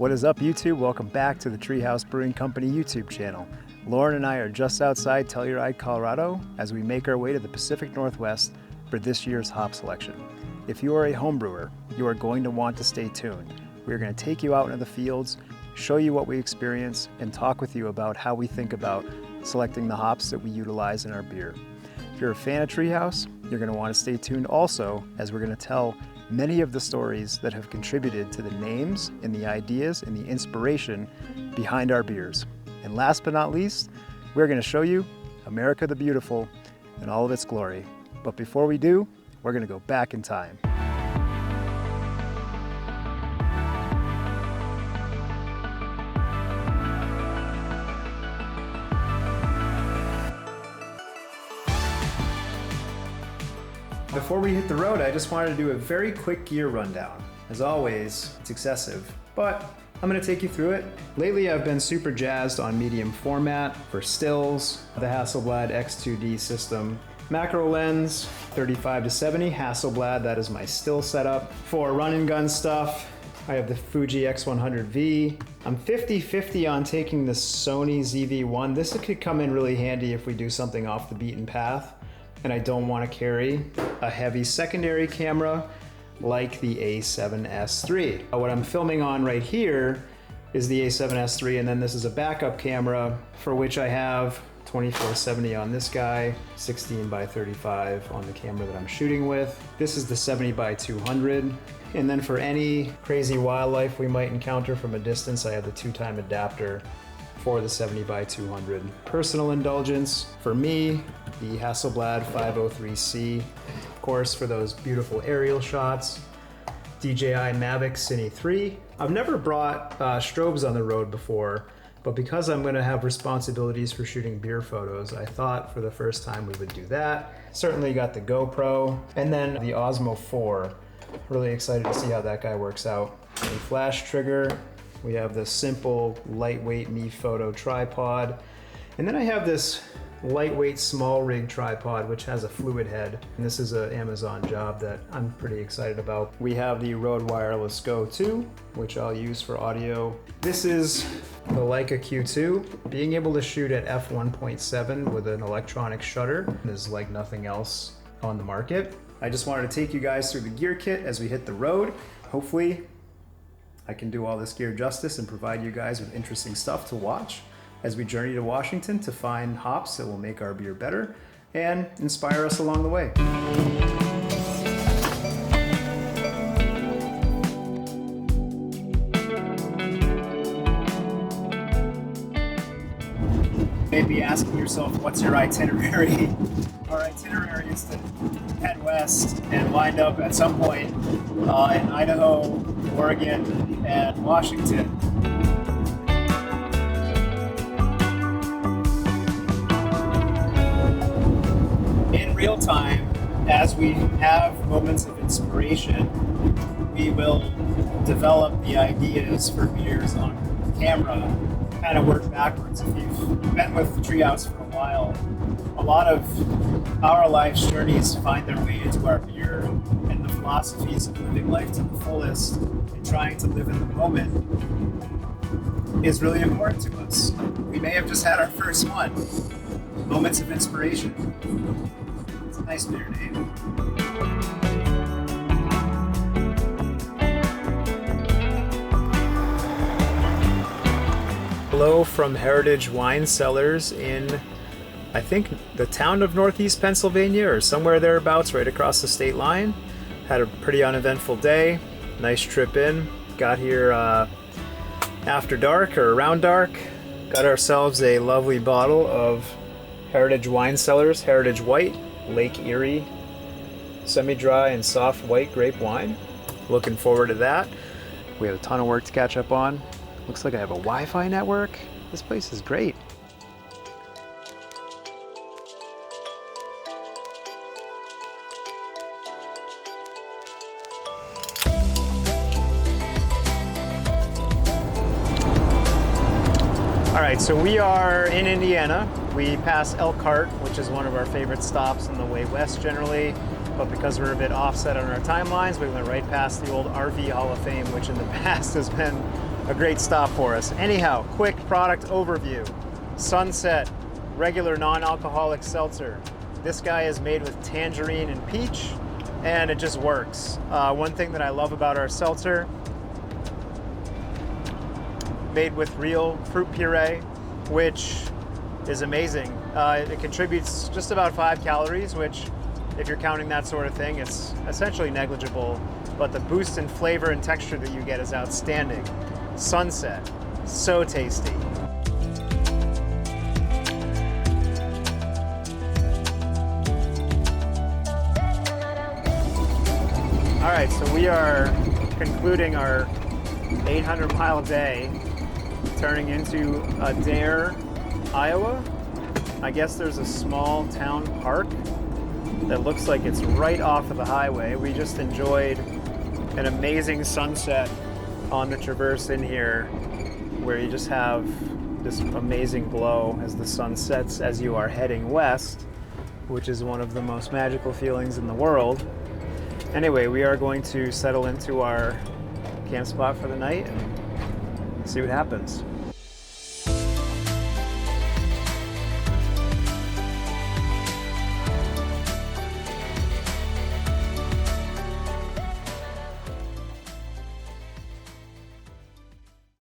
What is up, YouTube? Welcome back to the House Brewing Company YouTube channel. Lauren and I are just outside Telluride, Colorado, as we make our way to the Pacific Northwest for this year's hop selection. If you are a home brewer, you are going to want to stay tuned. We are going to take you out into the fields, show you what we experience, and talk with you about how we think about selecting the hops that we utilize in our beer. If you're a fan of Treehouse, you're going to want to stay tuned also, as we're going to tell many of the stories that have contributed to the names and the ideas and the inspiration behind our beers. And last but not least, we're going to show you America the Beautiful in all of its glory. But before we do, we're going to go back in time. Before we hit the road, I just wanted to do a very quick gear rundown. As always, it's excessive, but I'm gonna take you through it. Lately, I've been super jazzed on medium format for stills, the Hasselblad X2D system, macro lens, 35 to 70 Hasselblad, that is my still setup. For run and gun stuff, I have the Fuji X100V. I'm 50-50 on taking the Sony ZV-1. This could come in really handy if we do something off the beaten path and I don't want to carry a heavy secondary camera like the A7S III. What I'm filming on right here is the A7S III, and then this is a backup camera for which I have 24-70 on this guy, 16 by 35 on the camera that I'm shooting with. This is the 70 by 200. And then for any crazy wildlife we might encounter from a distance, I have the 2-time adapter for the 70 by 200. Personal indulgence for me, the Hasselblad 503C, of course, for those beautiful aerial shots. DJI Mavic Cine 3. I've never brought strobes on the road before, but because I'm gonna have responsibilities for shooting beer photos, I thought for the first time we would do that. Certainly got the GoPro, and then the Osmo 4. Really excited to see how that guy works out. A flash trigger. We have this simple, lightweight Me Photo tripod. And then I have this lightweight small rig tripod, which has a fluid head. And this is an Amazon job that I'm pretty excited about. We have the Rode Wireless Go 2, which I'll use for audio. This is the Leica Q2. Being able to shoot at f1.7 with an electronic shutter is like nothing else on the market. I just wanted to take you guys through the gear kit as we hit the road. Hopefully, I can do all this gear justice and provide you guys with interesting stuff to watch as we journey to Washington to find hops that will make our beer better and inspire us along the way. You may be asking yourself, what's your itinerary? Our itinerary is to head west and wind up at some point in Idaho, Oregon, and Washington. In real time, as we have moments of inspiration, we will develop the ideas for beers on camera, kind of work backwards. If you've been with the Treehouse for a while, a lot of our life's journeys find their way into our beer, and the philosophies of living life to the fullest and trying to live in the moment is really important to us. We may have just had our first one. Moments of inspiration. It's a nice beer name. Hello from Heritage Wine Cellars in, I think, the town of Northeast Pennsylvania or somewhere thereabouts, right across the state line. Had a pretty uneventful day. Nice trip in. Got here after dark or around dark. Got ourselves a lovely bottle of Heritage Wine Cellars Heritage White Lake Erie semi-dry and soft white grape wine. Looking forward to that. We have a ton of work to catch up on. Looks like I have a Wi-Fi network. This place is great. All right, so we are in Indiana. We passed Elkhart, which is one of our favorite stops on the way west generally. but because we're a bit offset on our timelines, we went right past the old RV Hall of Fame, which in the past has been a great stop for us. Anyhow, quick product overview. Sunset, regular non-alcoholic seltzer. This guy is made with tangerine and peach, and it just works. One thing that I love about our seltzer, made with real fruit puree, which is amazing. It contributes just about 5 calories, which, if you're counting that sort of thing, it's essentially negligible, but the boost in flavor and texture that you get is outstanding. Sunset, so tasty. All right, so we are concluding our 800-mile day, turning into Adair, Iowa. I guess there's a small town park that looks like it's right off of the highway. We just enjoyed an amazing sunset on the traverse in here, where you just have this amazing glow as the sun sets as you are heading west, which is one of the most magical feelings in the world. Anyway, we are going to settle into our camp spot for the night and see what happens.